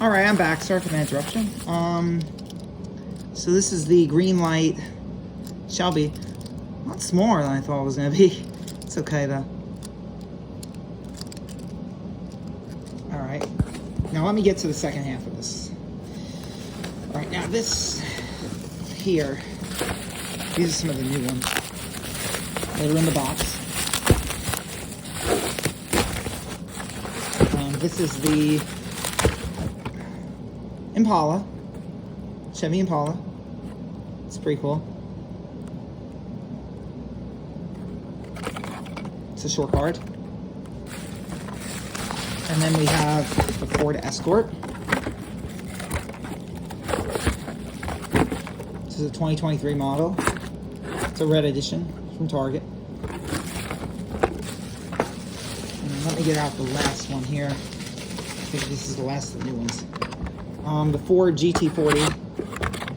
All right, I'm back. Sorry for the interruption. So this is the green light Shelby. A lot smaller than I thought it was gonna be. It's okay though. All right, now let me get to the second half of this. All right, now this here, these are some of the new ones. They're in the box. This is the Impala, Chevy Impala. It's pretty cool. It's a short card. And then we have the Ford Escort. This is a 2023 model. It's a red edition from Target. And let me get out the last one here. I think this is the last of the new ones. The Ford GT40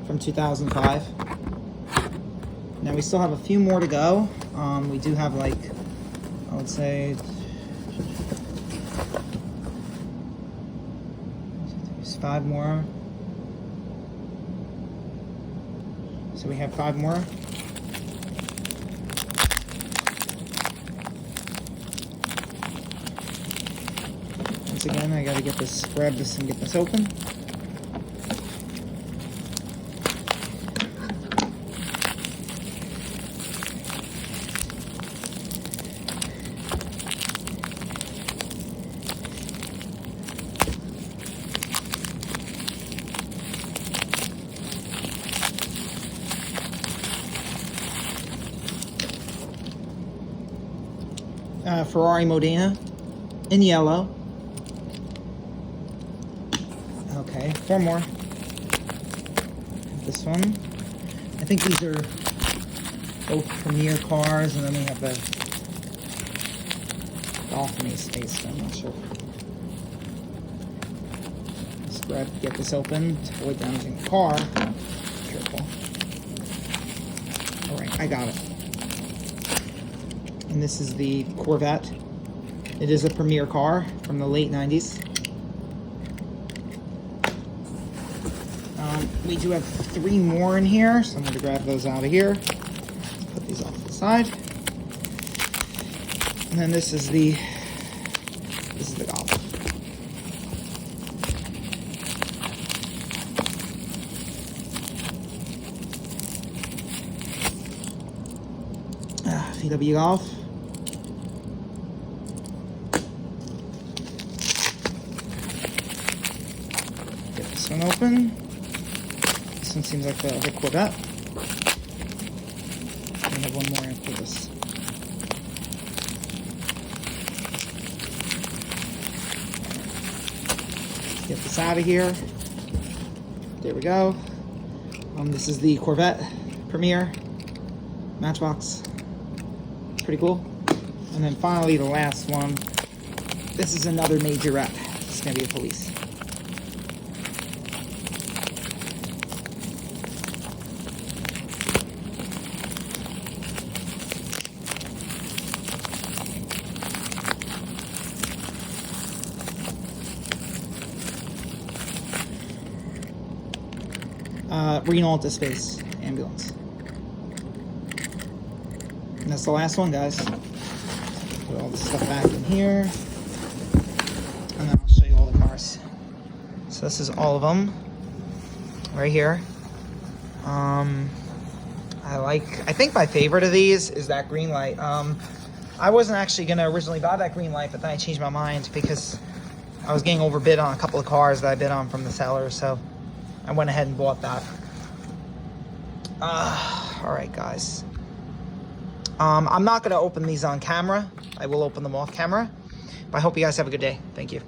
from 2005. Now we still have a few more to go. We do have, like, I would say, there's 5 more. So we have 5 more. Once again, I gotta get this, grab this and get this open. Ferrari Modena in yellow. Okay, 4 more. This one. I think these are both Premier cars, and then we have the Golf Space. I'm not sure. Let's get this open to avoid damaging the car. Careful. All right, I got it. And this is the Corvette. It is a Premier car from the late 90s. We do have 3 more in here, so I'm going to grab those out of here. Put these off to the side. And then this is the Golf. VW Golf. Get this one open. This one seems like the Corvette. We have one more after this. Get this out of here. There we go. This is the Corvette Premier Matchbox. Pretty cool. And then finally, the last one. This is another majorette. It's gonna be a police. Renault Space ambulance. And that's the last one, guys. Put all this stuff back in here. And then I'll show you all the cars. So this is all of them. Right here. I think my favorite of these is that green light. I wasn't actually going to originally buy that green light, but then I changed my mind because I was getting overbid on a couple of cars that I bid on from the seller. So I went ahead and bought that. All right, guys. I'm not going to open these on camera. I will open them off camera. But I hope you guys have a good day. Thank you.